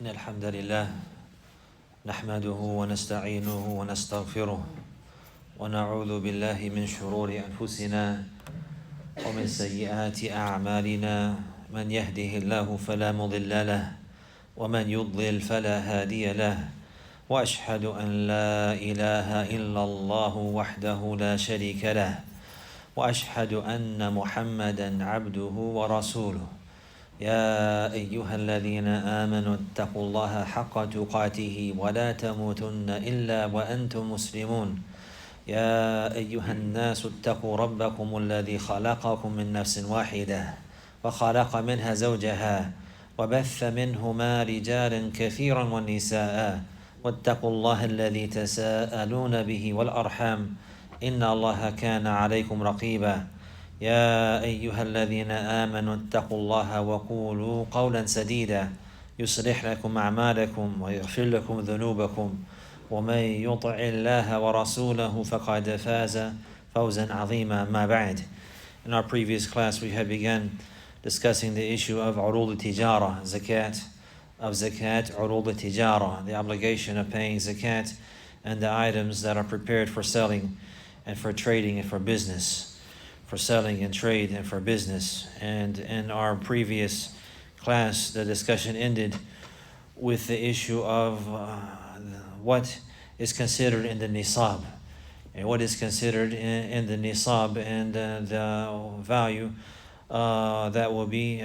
إن الحمد لله نحمده ونستعينه ونستغفره ونعوذ بالله من شرور أنفسنا ومن سيئات أعمالنا من يهده الله فلا مضل له ومن يضلل فلا هادي له وأشهد أن لا إله إلا الله وحده لا شريك له وأشهد أن محمدا عبده ورسوله يا أيها الذين آمنوا اتقوا الله حق تقاته ولا تموتن إلا وأنتم مسلمون يا أيها الناس اتقوا ربكم الذي خلقكم من نفس واحدة وخلق منها زوجها وبث منهما رجالا كثيرا ونساء واتقوا الله الذي تساءلون به والأرحام إن الله كان عليكم رقيبا يا أيها الذين آمنوا اتقوا الله وقولوا قولا سديدا يصلح لكم أعمالكم ويغفر لكم ذنوبكم ومن يطع الله ورسوله فقد فاز فوزا عظيما ما بعد. In our previous class we had begun discussing the issue of عروض التجارة, zakat, عروض التجارة, the obligation of paying zakat and the items that are prepared for selling and for trading and for business. For selling and trade and for business. And in our previous class, the discussion ended with the issue of what is considered in the nisab, and what is considered in the nisab, and the value that will be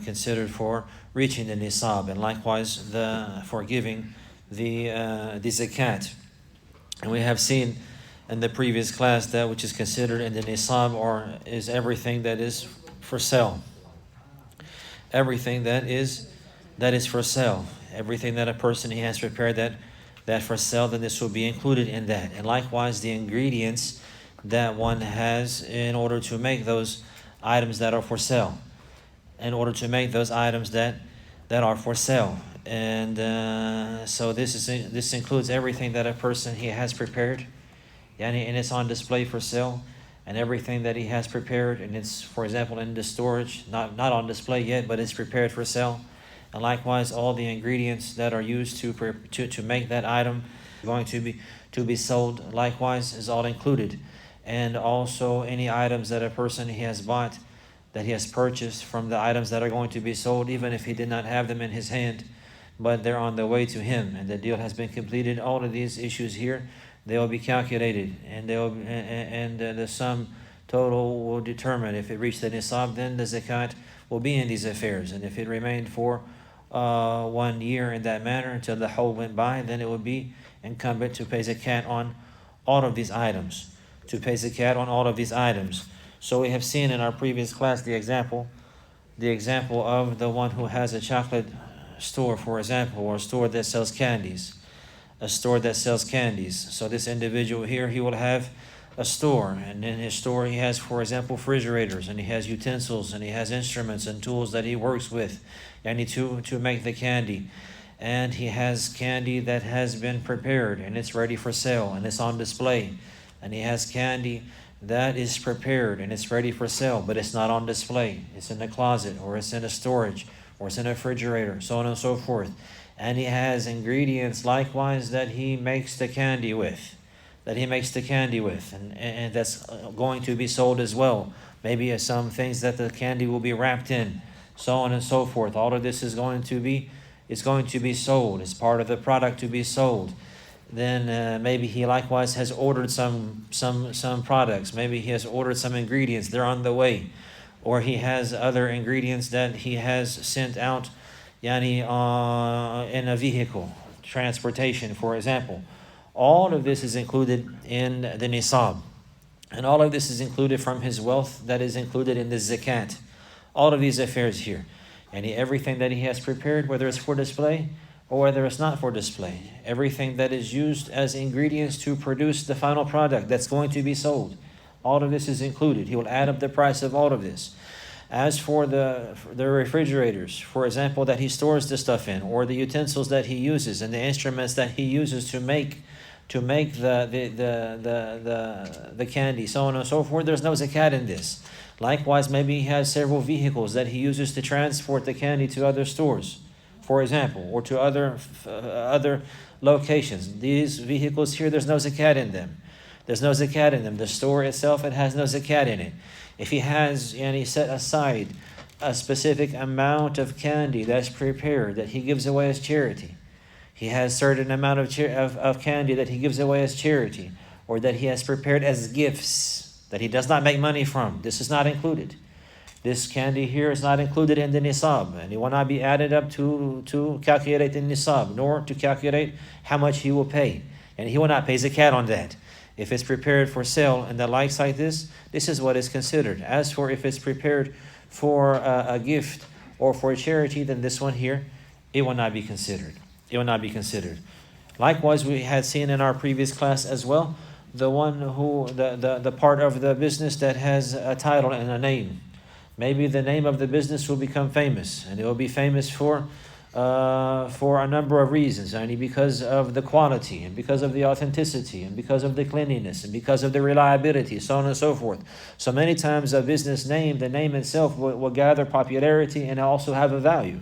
considered for reaching the nisab, and likewise for giving the zakat. And we have seen in the previous class that which is considered in the nisab is everything that is for sale. Everything that is for sale. Everything that a person he has prepared that for sale, then this will be included in that. And likewise the ingredients that one has in order to make those items that are for sale. In order to make those items that are for sale. And so this includes everything that a person he has prepared, and it's on display for sale, and everything that he has prepared, and it's, for example, in the storage, not on display yet, but it's prepared for sale. And likewise, all the ingredients that are used to make that item going to be sold, likewise, is all included. And also any items that a person he has bought, that he has purchased from the items that are going to be sold, even if he did not have them in his hand, but they're on the way to him, and the deal has been completed. All of these issues here, they will be calculated, and the sum total will determine if it reached the nisab. Then the zakat will be in these affairs, and if it remained for 1 year in that manner until the Hawl went by, then it would be incumbent to pay zakat on all of these items. So we have seen in our previous class the example of the one who has a chocolate store, for example, or a store that sells candies. So this individual here, he will have a store, and in his store he has, for example, refrigerators, and he has utensils, and he has instruments and tools that he works with, and to make the candy. And he has candy that has been prepared, and it's ready for sale, and it's on display. And he has candy that is prepared, and it's ready for sale, but it's not on display. It's in the closet, or it's in a storage, or it's in a refrigerator, so on and so forth. And he has ingredients likewise that he makes the candy with, and that's going to be sold as well. Maybe some things that the candy will be wrapped in, so on and so forth. All of this is going to be sold. It's part of the product to be sold. Then maybe he likewise has ordered some products. Maybe he has ordered some ingredients. They're on the way, or he has other ingredients that he has sent out in a vehicle, transportation, for example. All of this is included in the nisab. And all of this is included from his wealth that is included in the zakat. All of these affairs here. And everything that he has prepared, whether it's for display or whether it's not for display. Everything that is used as ingredients to produce the final product that's going to be sold. All of this is included. He will add up the price of all of this. As for the refrigerators, for example, that he stores the stuff in, or the utensils that he uses and the instruments that he uses to make the candy, so on and so forth, there's no zakat in this. Likewise, maybe he has several vehicles that he uses to transport the candy to other stores. for example, or to other locations. These vehicles here, there's no zakat in them. There's no zakat in them. The store itself, it has no zakat in it. If he has set aside a specific amount of candy that's prepared that he gives away as charity, he has certain amount of candy that he gives away as charity, or that he has prepared as gifts that he does not make money from, this is not included. This candy here is not included in the nisab, and it will not be added up to calculate the nisab, nor to calculate how much he will pay. And he will not pay zakat on that. If it's prepared for sale and the likes like this is what is considered. As for if it's prepared for a gift or for a charity, then this one here, it will not be considered. It will not be considered. Likewise, we had seen in our previous class as well, the part of the business that has a title and a name. Maybe the name of the business will become famous, and it will be famous for a number of reasons, only because of the quality, and because of the authenticity, and because of the cleanliness, and because of the reliability, so on and so forth. So many times a business name, the name itself will gather popularity and also have a value.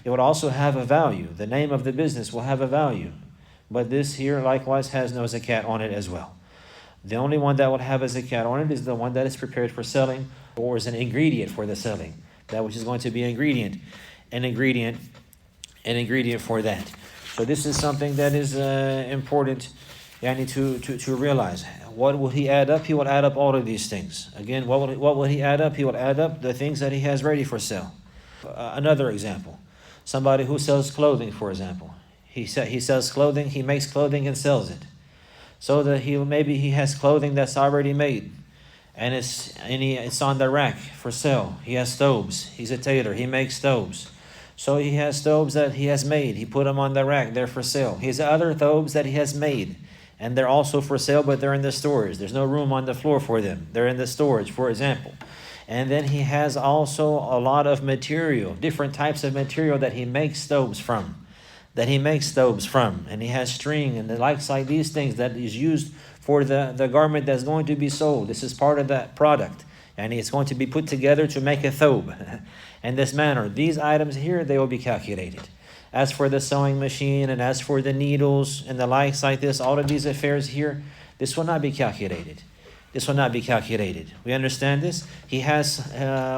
It would also have a value. The name of the business will have a value. But this here likewise has no zakat on it as well. The only one that would have a zakat on it is the one that is prepared for selling, or is an ingredient for the selling. That which is going to be an ingredient for that. So this is something that is important to realize. What will he add up? He will add up all of these things. Again, what will he add up? He will add up the things that he has ready for sale. Another example, somebody who sells clothing, for example. He sells clothing, he makes clothing and sells it. So that he has clothing that's already made, and it's on the rack for sale. He has thobes. He's a tailor. He makes thobes. So he has thobes that he has made. He put them on the rack. They're for sale. He has other thobes that he has made, and they're also for sale, but they're in the storage. There's no room on the floor for them. They're in the storage, for example. And then he has also a lot of material, different types of material that he makes thobes from. And he has string and the likes like these things that is used for the garment that's going to be sold. This is part of that product, and it's going to be put together to make a thobe. In this manner, these items here, they will be calculated. As for the sewing machine, and as for the needles and the likes like this, all of these affairs here, this will not be calculated. We understand this? He has,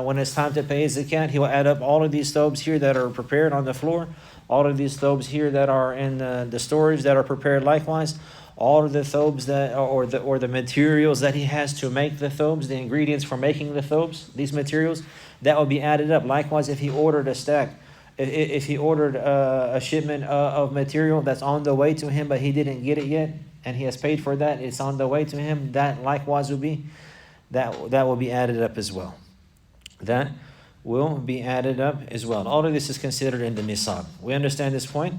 when it's time to pay his zakat, he will add up all of these thobes here that are prepared on the floor, all of these thobes here that are in the storage that are prepared likewise, all of the thobes or the materials that he has to make the thobes, the ingredients for making the thobes, these materials, that will be added up. Likewise, if he ordered a stack, if he ordered a shipment of material that's on the way to him, but he didn't get it yet, and he has paid for that, it's on the way to him, that likewise will be added up as well. That will be added up as well. All of this is considered in the nisab. We understand this point?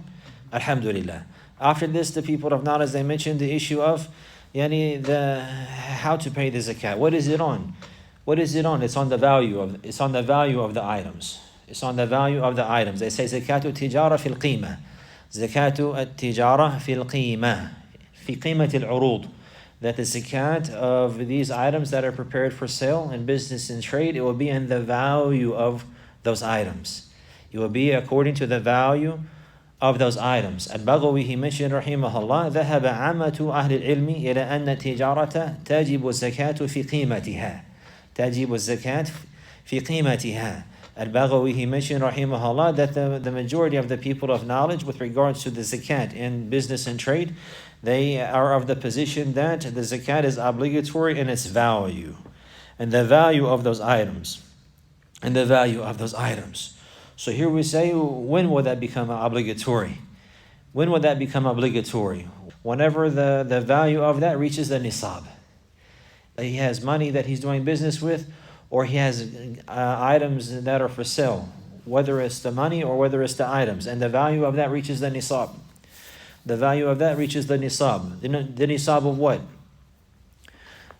Alhamdulillah. After this, the people of knowledge, they mentioned the issue of how to pay the zakat. What is it on? It's on the value of the items. They say zakatu tijara fil qima. Zakatu tijara fil qima. Fi qimat al-urud. That the zakat of these items that are prepared for sale in business and trade, it will be in the value of those items. It will be according to the value of those items. Al-Baghawi, he mentioned, rahimahullah, ذهب عامة أهل العلم إلى أن التجارة تجب الزكاة في قيمتها. تجب الزكاة في قيمتها. Al-Baghawi, he mentioned, rahimahullah, that the majority of the people of knowledge with regards to the zakat in business and trade, they are of the position that the zakat is obligatory in its value, and the value of those items. So here we say, when will that become obligatory? Whenever the value of that reaches the nisab. He has money that he's doing business with, or he has items that are for sale, whether it's the money or whether it's the items, and the value of that reaches the nisab. The nisab of what?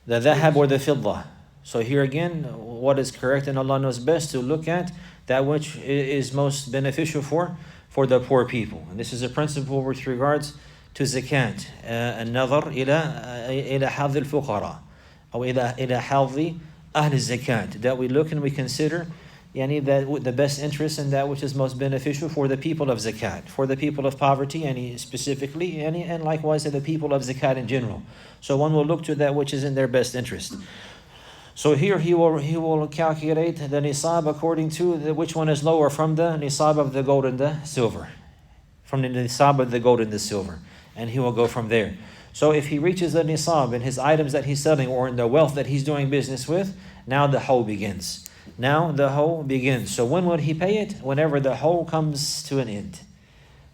The dhahab or the fiddah. So here again, what is correct and Allah knows best, to look at that which is most beneficial for the poor people. And this is a principle with regards to zakat. النظر إلى حظ الفقراء أو إلى حظ أهل الزكاة. That we look and we consider the best interest and that which is most beneficial for the people of zakat, for the people of poverty, specifically, and likewise to the people of zakat in general. So one will look to that which is in their best interest. So here he will calculate the nisab according to which one is lower, from the nisab of the gold and the silver. From the nisab of the gold and the silver. And he will go from there. So if he reaches the nisab in his items that he's selling or in the wealth that he's doing business with, now the hawl begins. Now the hawl begins. So when would he pay it? Whenever the hawl comes to an end.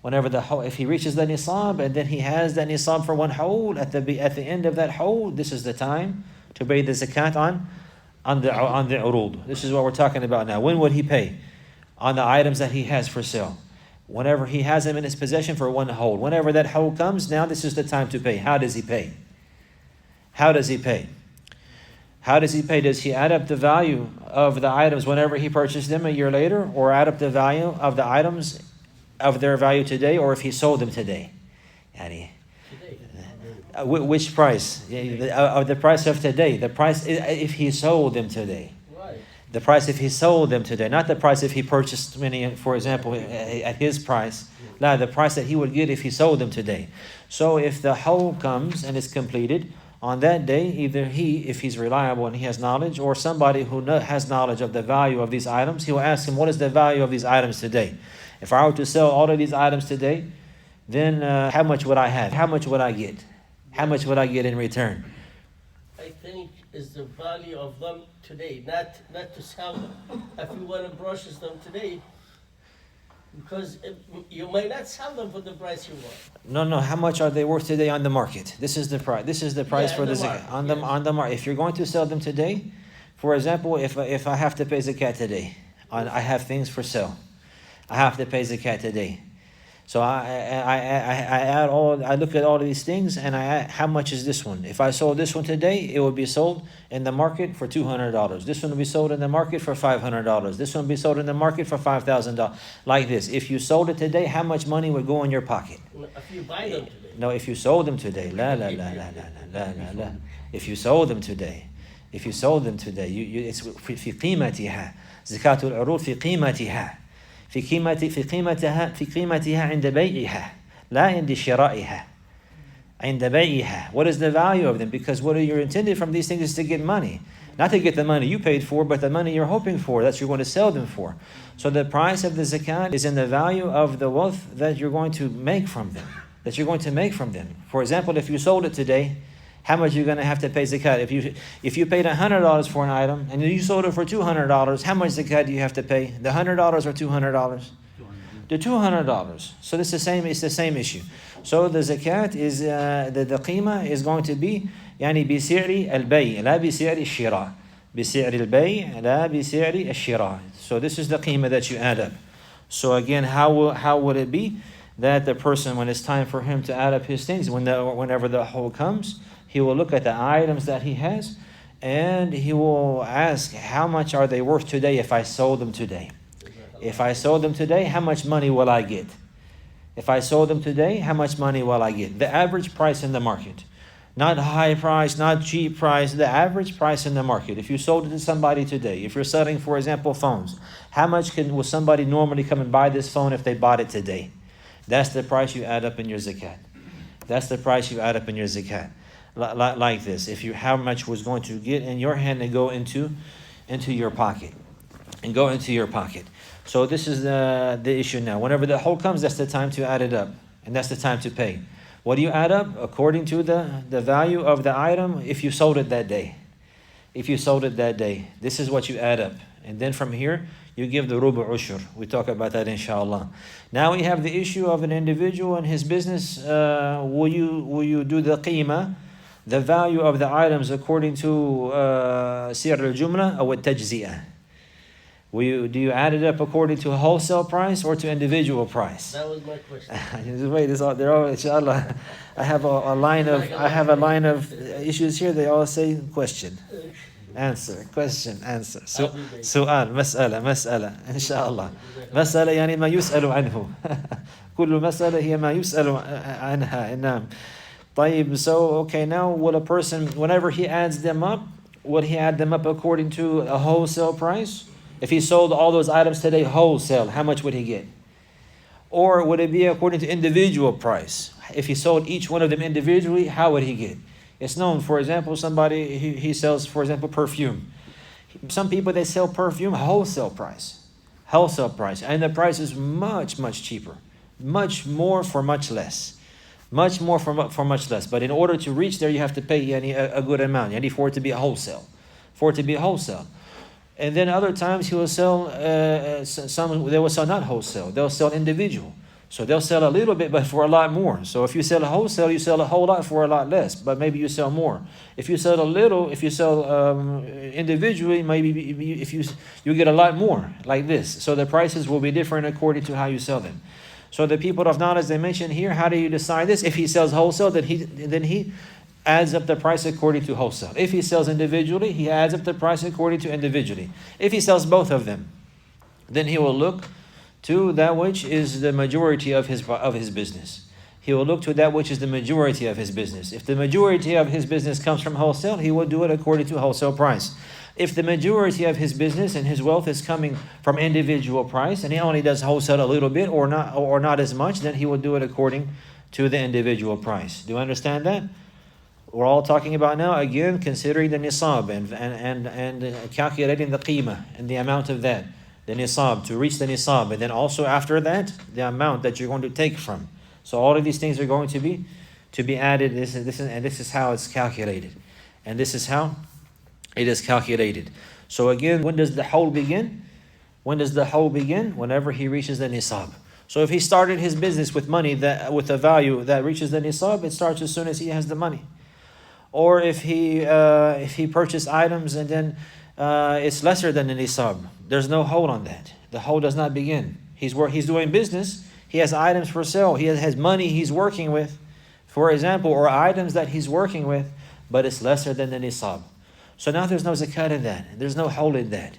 Whenever the hawl, if he reaches the nisab and then he has that nisab for one hawl, at the end of that hawl, this is the time to pay the zakat on the urud. This is what we're talking about now. When would he pay? On the items that he has for sale. Whenever he has them in his possession for one hawl. Whenever that hawl comes, now this is the time to pay. How does he pay? How does he pay? How does he pay? Does he add up the value of the items whenever he purchased them a year later, or add up the value of the items of their value today, or if he sold them today? Which price? Of the price of today. The price if he sold them today. The price if he sold them today. Not the price if he purchased many, for example, at his price. No, the price that he would get if he sold them today. So if the hawl comes and is completed, on that day, either he, if he's reliable and he has knowledge, or somebody who has knowledge of the value of these items, he will ask him, what is the value of these items today? If I were to sell all of these items today, then how much would I have? How much would I get? How much would I get in return? I think is the value of them today, not to sell them. If you want to purchase them today, because you might not sell them for the price you want. No. How much are they worth today on the market? This is the price. This is the price for the zakat on the market. If you're going to sell them today, for example, if I have to pay zakat today, I have things for sale. I have to pay zakat today. So I look at all of these things and I add, how much is this one? If I sold this one today, it would be sold in the market for $200. This one will be sold in the market for $500. This one will be sold in the market for $5,000. Like this. If you sold it today, how much money would go in your pocket? If you buy them today. No, if you sold them today. La. If you sold them today. It's في قيمتها. زكاة العروض في قيمتها. في قيمتها عند بيعها لا عند شرائها عند بيعها. What is the value of them? Because what you're intended from these things is to get money. Not to get the money you paid for, but the money you're hoping for, that you're going to sell them for. So the price of the zakat is in the value of the wealth that you're going to make from them. For example, if you sold it today, how much you're going to have to pay zakat? If you paid $100 for an item and you sold it for $200, how much zakat do you have to pay? The $100 or $200? The $200. So it's the same issue. So the zakat is the qima is going to be يعني بسعر البيع لا بسعر الشراء. بسعر البيع لا بسعر الشراء. So this is the qima that you add up. So again, how would it be that the person, when it's time for him to add up his things, whenever the hawl comes, he will look at the items that he has and he will ask, how much are they worth today if I sold them today? If I sold them today, how much money will I get? If I sold them today, how much money will I get? The average price in the market. Not high price, not cheap price, the average price in the market. If you sold it to somebody today, if you're selling, for example, phones, how much will somebody normally come and buy this phone if they bought it today? That's the price you add up in your zakat. Like this. How much was going to get in your hand and go into your pocket. So this is the issue now. Whenever the hawl comes, that's the time to add it up. And that's the time to pay. What do you add up? According to the value of the item, if you sold it that day. This is what you add up. And then from here, you give the rubu ushur. We talk about that inshallah. Now we have the issue of an individual and his business. Will you do the qima, the value of the items according to sir al-jumla or tajzi'ah? Do you add it up according to a wholesale price or to individual price? That was my question. Just wait, they're all inshallah. I have a line of issues here. They all say question, answer, question, answer. سؤال مسألة إن شاء الله. مسألة يعني ما يسأل عنه. كل مسألة هي ما يسأل عنها. نعم. طيب. So okay, now will a person, whenever he adds them up, would he add them up according to a wholesale price? If he sold all those items today wholesale, how much would he get? Or would it be according to individual price? If he sold each one of them individually, how would he get? It's known, for example, somebody, he sells, for example, perfume. Some people, they sell perfume wholesale price. Wholesale price. And the price is much, much cheaper. Much more for much less. Much more for much less. But in order to reach there, you have to pay a good amount. For it to be a wholesale. For it to be a wholesale. And then other times he will sell, they will sell not wholesale. They'll sell individual. So they'll sell a little bit, but for a lot more. So if you sell a wholesale, you sell a whole lot for a lot less, but maybe you sell more. If you sell a little, if you sell individually, maybe if you get a lot more, like this. So the prices will be different according to how you sell them. So the people of knowledge, they mention here, how do you decide this? If he sells wholesale, then he adds up the price according to wholesale. If he sells individually, he adds up the price according to individually. If he sells both of them, then he will look to that which is the majority of his business. He will look to that which is the majority of his business. If the majority of his business comes from wholesale, he will do it according to wholesale price. If the majority of his business and his wealth is coming from individual price, and he only does wholesale a little bit or not as much, then he will do it according to the individual price. Do you understand that? We're all talking about now, again, considering the nisab and calculating the qimah and the amount of that. The nisab, to reach the nisab, and then also after that, the amount that you're going to take from. So all of these things are going to be added. This is how it's calculated, and this is how it is calculated. So again, when does the hawl begin? When does the hawl begin? Whenever he reaches the nisab. So if he started his business with money with a value that reaches the nisab, it starts as soon as he has the money. Or if he purchased items and then it's lesser than the nisab, there's no hold on that. The hold does not begin. He's doing business. He has items for sale. He has money he's working with, for example, or items that he's working with, but it's lesser than the nisab. So now there's no zakat in that. There's no hold in that.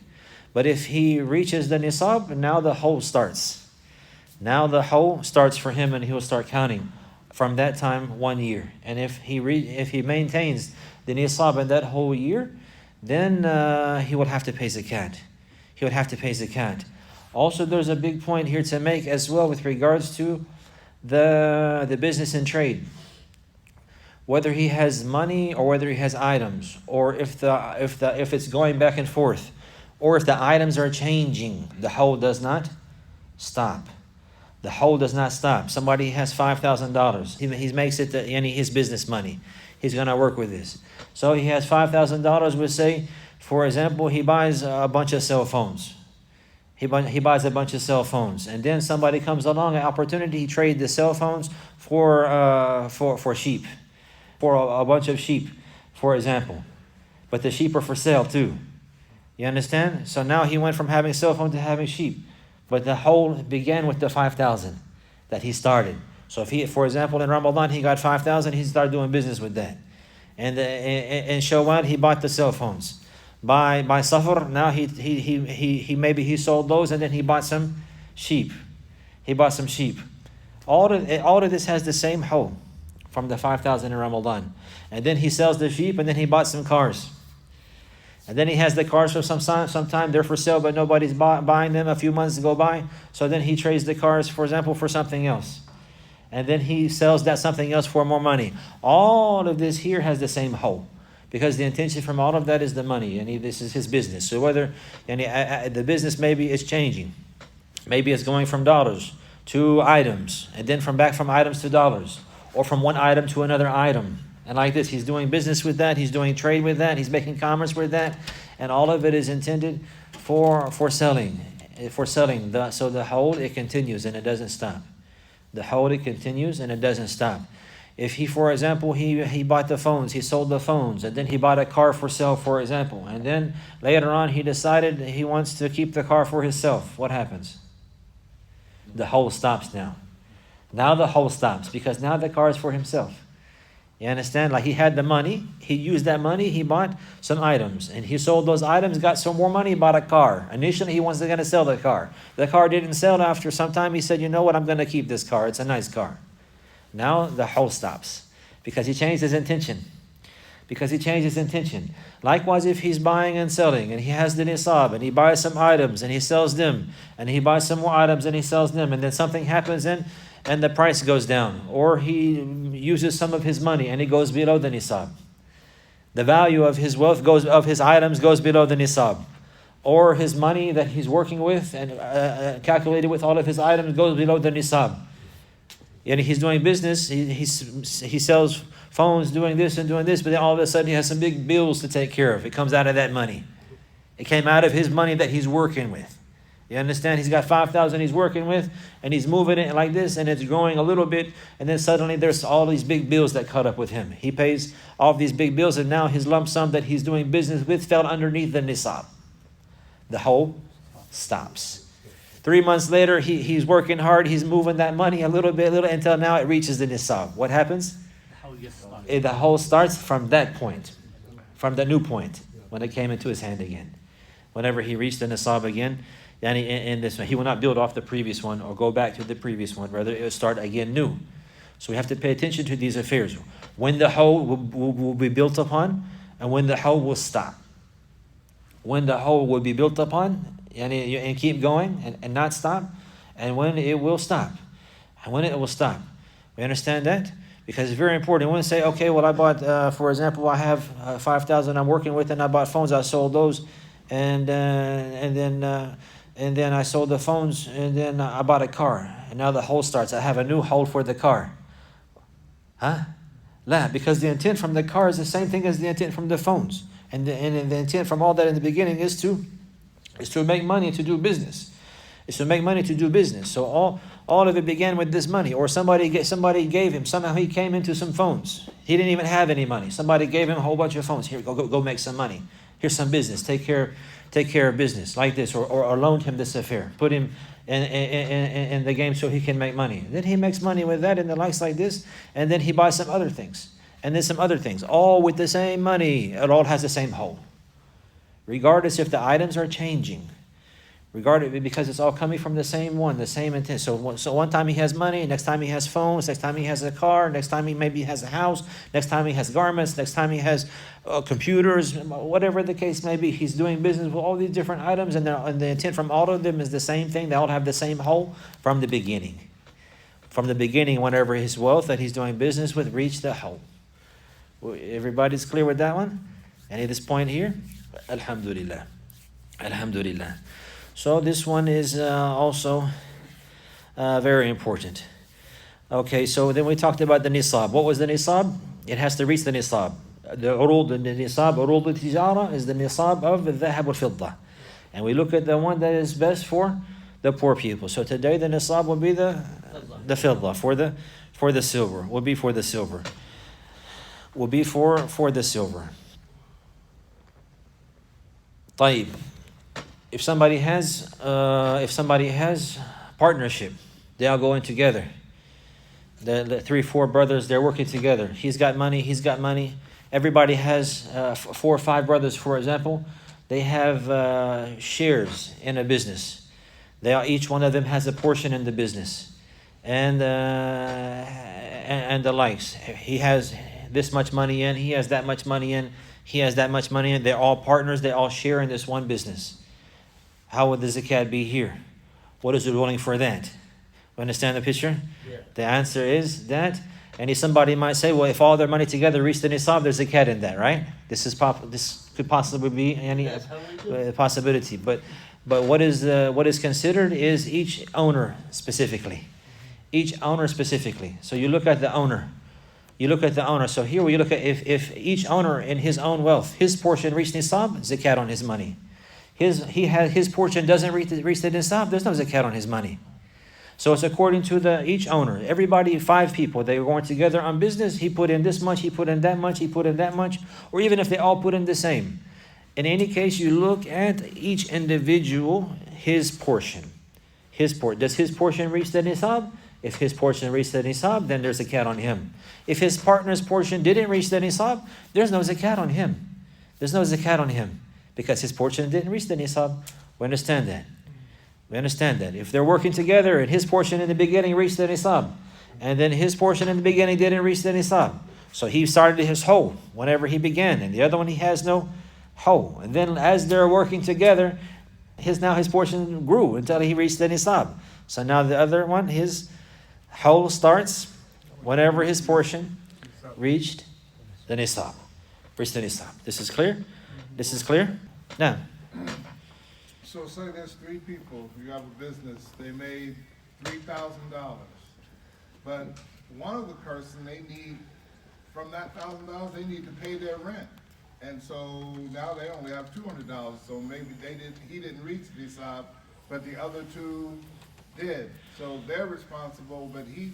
But if he reaches the nisab, now the hold starts. Now the hold starts for him, and he will start counting from that time 1 year. And if he maintains the nisab in that whole year, then he would have to pay zakat. He would have to pay zakat. Also, there's a big point here to make as well with regards to the business and trade. Whether he has money or whether he has items, or if it's going back and forth, or if the items are changing, the hawl does not stop. The hawl does not stop. Somebody has $5,000. He makes it his business money. He's going to work with this. So he has $5,000. We'll say, for example, he buys a bunch of cell phones. He buys a bunch of cell phones, and then somebody comes along, an opportunity. He trades the cell phones for sheep, for a bunch of sheep, for example. But the sheep are for sale too. You understand? So now he went from having a cell phone to having sheep. But the whole began with the 5,000 that he started. So if he, for example, in Ramadan, he got 5,000, he started doing business with that. And in Shawwal, he bought the cell phones. By Safar, now he sold those, and then he bought some sheep. He bought some sheep. All of this has the same hawl from the 5,000 in Ramadan. And then he sells the sheep, and then he bought some cars. And then he has the cars for some time. They're for sale, but nobody's buying them. A few months go by. So then he trades the cars, for example, for something else. And then he sells that something else for more money. All of this here has the same hawl, because the intention from all of that is the money, and this is his business. So whether the business maybe is changing, maybe it's going from dollars to items, and then from items to dollars, or from one item to another item. And like this, he's doing business with that, he's doing trade with that, he's making commerce with that, and all of it is intended for selling. So the hawl, it continues and it doesn't stop. The hawl, it continues and it doesn't stop. If he, for example, he bought the phones, he sold the phones, and then he bought a car for sale, for example, and then later on he decided he wants to keep the car for himself, what happens? The hawl stops now. Now the hawl stops, because now the car is for himself. You understand? Like he had the money, he used that money, he bought some items, and he sold those items, got some more money, bought a car. Initially, he was going to sell the car. The car didn't sell. After some time, he said, you know what, I'm going to keep this car. It's a nice car. Now the hawl stops, because he changed his intention. because he changed his intention. Likewise, if he's buying and selling and he has the nisab and he buys some items and he sells them, and he buys some more items and he sells them, and then something happens and the price goes down, or he uses some of his money and it goes below the nisab. The value of his wealth of his items goes below the nisab. Or his money that he's working with and calculated with all of his items goes below the nisab. And he's doing business, he sells phones, doing this and doing this, but then all of a sudden he has some big bills to take care of. It comes out of that money. It came out of his money that he's working with. You understand? He's got 5,000 he's working with, and he's moving it like this, and it's growing a little bit, and then suddenly there's all these big bills that caught up with him. He pays all these big bills, and now his lump sum that he's doing business with fell underneath the nisab. The whole stops. 3 months later, he's working hard, he's moving that money a little until now it reaches the nisab. What happens? The whole starts from that point, from the new point, when it came into his hand again. Whenever he reached the nisab again, and in this one, he will not build off the previous one or go back to the previous one. Rather, it will start again new. So we have to pay attention to these affairs. When the whole will be built upon, and when the whole will stop. When the whole will be built upon, and keep going and not stop, and when it will stop, and when it will stop. We understand that? Because it's very important. We want to say, okay, well, I bought, for example, I have 5,000 I'm working with, and I bought phones. I sold those, and then I sold the phones, and then I bought a car, and now the hold starts. I have a new hold for the car. La, because the intent from the car is the same thing as the intent from the phones, and the intent from all that in the beginning is to make money, to do business. It's to make money to do business. So all of it began with this money, or somebody gave him. Somehow he came into some phones. He didn't even have any money. Somebody gave him a whole bunch of phones. Here, go make some money. Here's some business. Take care of business like this, or loaned him this affair. Put him in the game so he can make money. Then he makes money with that and the likes like this, and then he buys some other things, and then some other things, all with the same money. It all has the same whole, regardless if the items are changing. Because it's all coming from the same one, the same intent. So one time he has money, next time he has phones, next time he has a car, next time he maybe has a house, next time he has garments, next time he has computers, whatever the case may be. He's doing business with all these different items, and the intent from all of them is the same thing. They all have the same whole from the beginning. From the beginning, whenever his wealth that he's doing business with reached the whole. Everybody's clear with that one? And at this point here, Alhamdulillah. Alhamdulillah. So this one is also very important. Okay, so then we talked about the nisab. What was the nisab? It has to reach the nisab. The nisab, urud al-tijara, is the nisab of the dhahab wal-fidda. And we look at the one that is best for the poor people. So today the nisab will be the fidda, for the silver. Will be for the silver. Will be for the silver. طيب. If somebody has partnership, they all go in together. The 3-4 brothers, they're working together. He's got money, he's got money. Everybody has 4 or 5 brothers, for example. They have shares in a business. Each one of them has a portion in the business, and the likes. He has this much money in. He has that much money in. He has that much money in. They're all partners. They all share in this one business. How would the zakat be here? What is the ruling for that? You understand the picture? Yeah. The answer is that, and somebody might say, well, if all their money together reach the nisab, there's zakat in that, right? This could possibly be any possibility. But what is considered is each owner specifically. Each owner specifically. So you look at the owner. So here we look at if each owner in his own wealth, his portion reached nisab, zakat on his money. His portion doesn't reach the nisab, there's no zakat on his money. So it's according to each owner. Everybody, 5 people, they were going together on business. He put in this much, he put in that much, he put in that much, or even if they all put in the same. In any case, you look at each individual, his portion. Does his portion reach the nisab? If his portion reached the nisab, then there's zakat on him. If his partner's portion didn't reach the nisab, there's no zakat on him. There's no zakat on him, because his portion didn't reach the nisab. We understand that. If they're working together and his portion in the beginning reached the nisab, and then his portion in the beginning didn't reach the nisab, So he started his Hawl whenever he began, and the other one he has no Hawl. And then as they're working together, his portion grew until he reached the Nisab. So now the other one, his Hawl starts whenever his portion reached the Nisab. Reached the Nisab. This is clear? This is clear? Now. So say there's three people, you have a business, they made $3,000. But one of the person, they need, from that $1,000, they need to pay their rent. And so now they only have $200. So maybe he didn't reach the Nisab, but the other two did. So they're responsible, but he's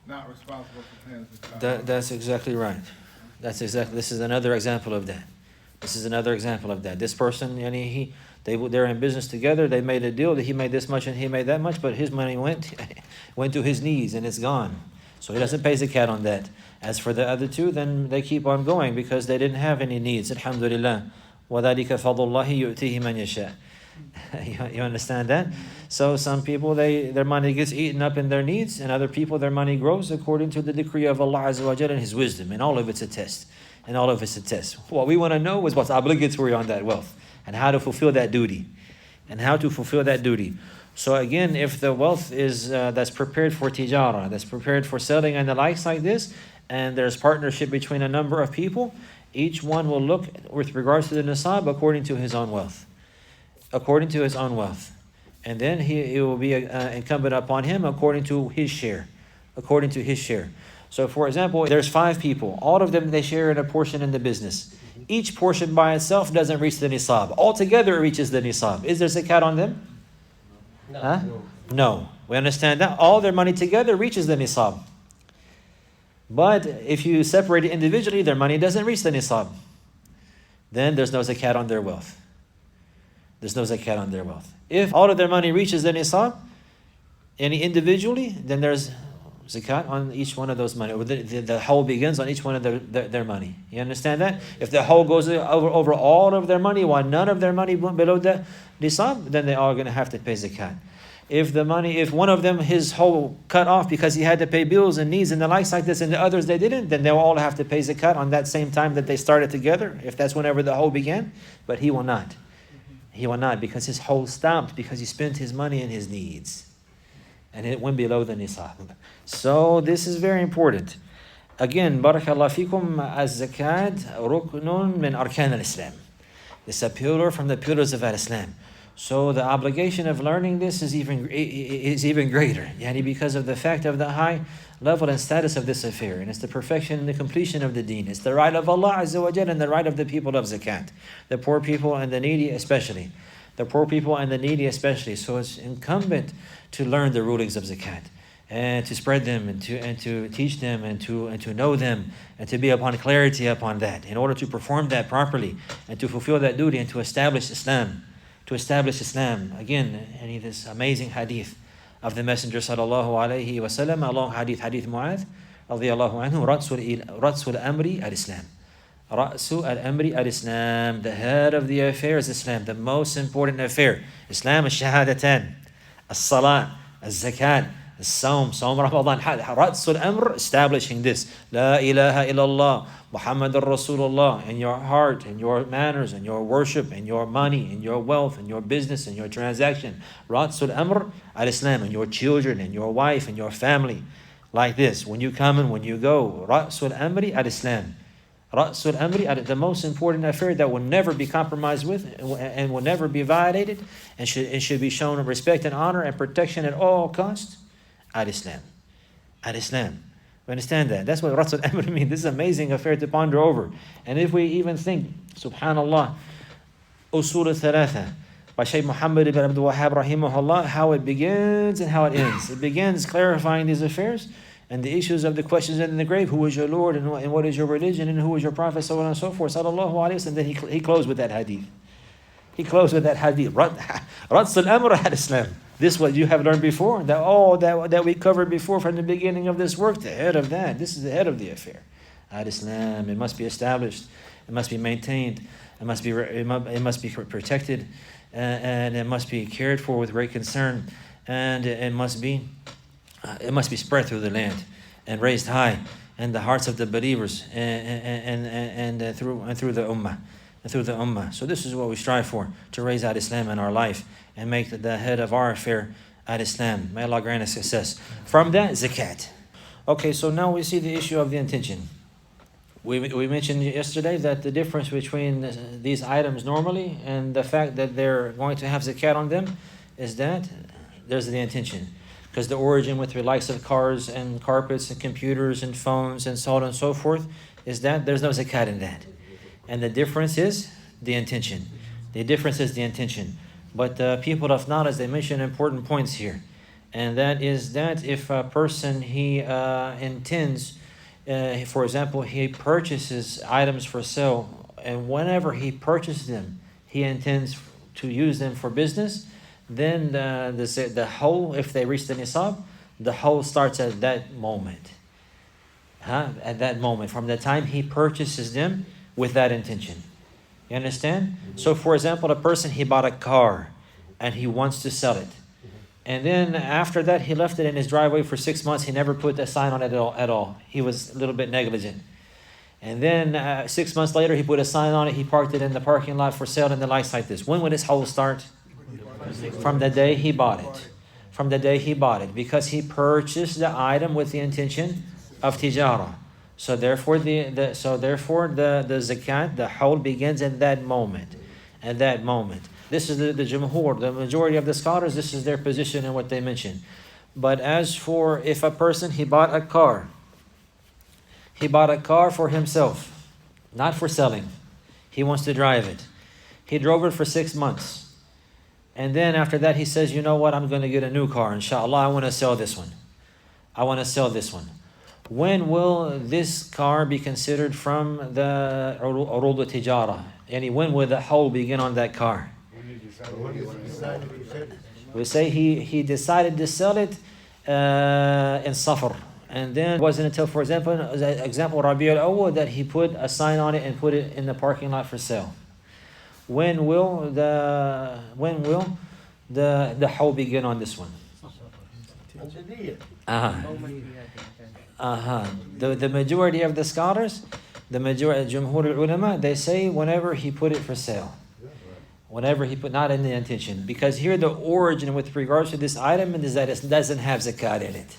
not responsible for paying the child. That's exactly right. This is another example of that. This person, they're in business together. They made a deal that he made this much and he made that much, but his money went to his knees and it's gone. So he doesn't pay zakat on that. As for the other two, then they keep on going because they didn't have any needs. Alhamdulillah. وَذَلِكَ فَضْلُ اللَّهِ يُؤْتِيهِ مَنْ يَشَاءُ. You understand that? So some people, their money gets eaten up in their needs, and other people, their money grows according to the decree of Allah Azza wa Jalla and His wisdom. And all of it's a test. What we want to know is what's obligatory on that wealth and how to fulfill that duty. So again, if the wealth is that's prepared for tijara, that's prepared for selling and the likes like this, and there's partnership between a number of people, each one will look with regards to the nisab according to his own wealth. And then it will be incumbent upon him according to his share. So for example, there's 5 people. All of them, they share in a portion in the business. Each portion by itself doesn't reach the nisab. Altogether it reaches the nisab. Is there zakat on them? No. Huh? No. We understand that. All their money together reaches the nisab. But if you separate it individually, their money doesn't reach the nisab. Then there's no zakat on their wealth. If all of their money reaches the nisab, any individually, then there's zakat on each one of those money. The whole begins on each one of their money. You understand that? If the whole goes over all of their money, while none of their money went below the nisab, then they are going to have to pay zakat. If one of them, his whole cut off because he had to pay bills and needs and the likes like this, and the others they didn't, then they'll all have to pay zakat on that same time that they started together, if that's whenever the whole began. But he will not. Because his whole stopped because he spent his money in his needs. And it went below the nisab. So this is very important. Again, barakallahu fikum, az-zakat ruknun min arkan al-Islam. It's a pillar from the pillars of al-Islam. So the obligation of learning this is even greater. Because of the fact of the high level and status of this affair. And it's the perfection and the completion of the deen. It's the right of Allah Azza wa Jalla and the right of the people of zakat. The poor people and the needy especially. So it's incumbent to learn the rulings of zakat and to spread them and to teach them and to know them and to be upon clarity upon that in order to perform that properly and to fulfill that duty and to establish Islam. Again, this amazing hadith of the Messenger sallallahu alaihi wasallam, along hadith Mu'adh radiyallahu anhu, Ratsul Amri al-Islam. Ra'su al-Amri al-Islam. The head of the affair is Islam, the most important affair. Islam is shahadatan, as-salat, as-zakat, as-sawm, Ramadan. Ratsul Amr, establishing this. La ilaha illallah, Muhammadur Rasulullah, in your heart, in your manners, in your worship, in your money, in your wealth, in your business, in your transaction. Ratsul Amr al-Islam, in your children, in your wife, in your family. Like this, when you come and when you go. Ratsul Amri al-Islam. Ratsul Amri, the most important affair that will never be compromised with and will never be violated and should be shown respect and honor and protection at all costs. Al-Islam. We understand that. That's what Ratsul Amr means. This is an amazing affair to ponder over. And if we even think, subhanallah, Usul al-Thalatha by Shaykh Muhammad ibn Abdul Wahhab rahimahullah, how it begins and how it ends. It begins clarifying these affairs and the issues of the questions in the grave. Who is your Lord and what is your religion and who is your Prophet, so on and so forth. Sallallahu alayhi wa sallam. And then he closed with that hadith. Ratsul Amr al-Islam. This what you have learned before, that we covered before from the beginning of this work, the head of that. This is the head of the affair. Al-Islam, it must be established, it must be maintained, it must be protected, and it must be cared for with great concern, and it must be spread through the land and raised high and the hearts of the believers and through the ummah. So this is what we strive for, to raise Al-Islam in our life and make the head of our affair Al-Islam. May Allah grant us success. From that, zakat. Okay, so now we see the issue of the intention. We mentioned yesterday that the difference between these items normally and the fact that they're going to have zakat on them is that there's the intention. Because the origin with the likes of cars and carpets and computers and phones and so on and so forth is that there's no zakat in that. And the difference is the intention. The difference is the intention. But people of knowledge, they mention important points here. And that is that if a person, he intends, for example, he purchases items for sale, and whenever he purchases them, he intends to use them for business, then the whole, if they reach the nisab, the whole starts at that moment. At that moment, from the time he purchases them with that intention. You understand? So for example, a person, he bought a car and he wants to sell it. And then after that, he left it in his driveway for 6 months. He never put a sign on it at all. He was a little bit negligent. And then 6 months later, he put a sign on it. He parked it in the parking lot for sale and the likes like this. When would his whole start? From the day he bought it. From the day he bought it. Because he purchased the item with the intention of tijara. So therefore the zakat, the hawl begins at that moment. At that moment. This is the jumhur, the majority of the scholars, this is their position and what they mention. But as for if a person, he bought a car for himself, not for selling. He wants to drive it. He drove it for 6 months. And then after that, he says, you know what, I'm going to get a new car. Inshallah, I want to sell this one. When will this car be considered from the urud al-tijara? Yani when will the hawl begin on that car? We say he decided to sell it in Safar. And then it wasn't until, for example, Rabi al-Awwal, that he put a sign on it and put it in the parking lot for sale. When will the hawl begin on this one? The majority of the scholars, the majority Jumhur al-Ulama, they say whenever he put it for sale. Whenever he put, not in the intention. Because here the origin with regards to this item is that it doesn't have zakat in it.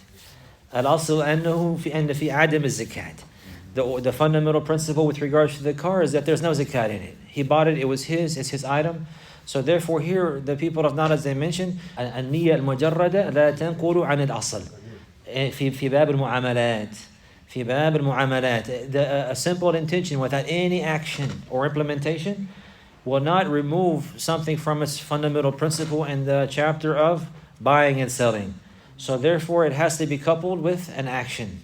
Al-asl annahu fi adam zakat. The fundamental principle with regards to the car is that there's no zakat in it. He bought it, it was his, it's his item. So therefore here, the people of knowledge, they mention, النية المجردة لا تنقل عن الأصل. في باب المعاملات. A simple intention without any action or implementation will not remove something from its fundamental principle in the chapter of buying and selling. So therefore it has to be coupled with an action.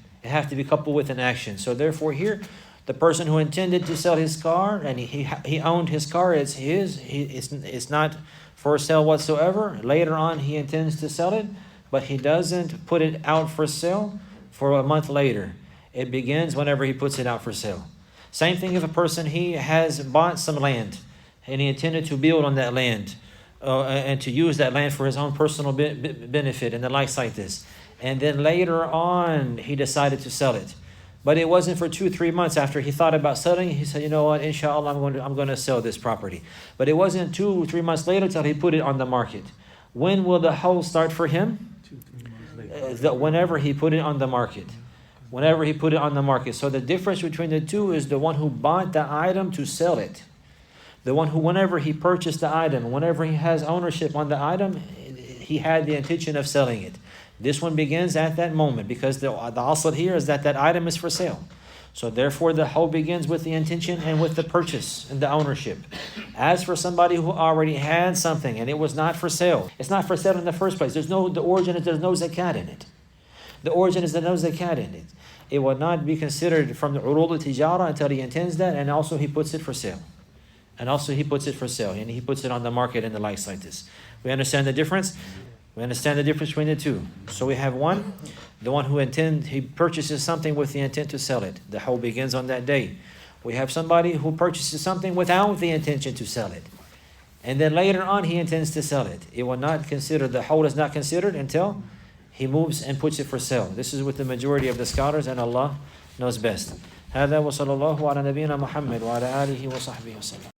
So therefore here, the person who intended to sell his car, and he owned his car, it's his, it's not for sale whatsoever. Later on he intends to sell it, but he doesn't put it out for sale for a month later. It begins whenever he puts it out for sale. Same thing if a person, he has bought some land and he intended to build on that land and to use that land for his own personal benefit and the likes like this. And then later on he decided to sell it. But it wasn't for 2-3 months after he thought about selling. He said, you know what, inshallah, I'm going to sell this property. But it wasn't 2-3 months later till he put it on the market. When will the hawl start for him? 2-3 months later. Whenever he put it on the market. So the difference between the two is the one who bought the item to sell it. The one who, whenever he purchased the item, whenever he has ownership on the item, he had the intention of selling it. This one begins at that moment because the asl here is that item is for sale. So therefore the hawl begins with the intention and with the purchase and the ownership. As for somebody who already had something and it was not for sale, it's not for sale in the first place. The origin is there's no zakat in it. It will not be considered from the urud al-tijara until he intends that, and also he puts it for sale. And he puts it on the market and the likes like this. We understand the difference? We understand the difference between the two. So we have one, the one who he purchases something with the intent to sell it. The hawl begins on that day. We have somebody who purchases something without the intention to sell it. And then later on he intends to sell it. The hawl is not considered until he moves and puts it for sale. This is with the majority of the scholars, and Allah knows best. هذا وصلى الله على نبينا محمد وعلى آله وصحبه وسلم.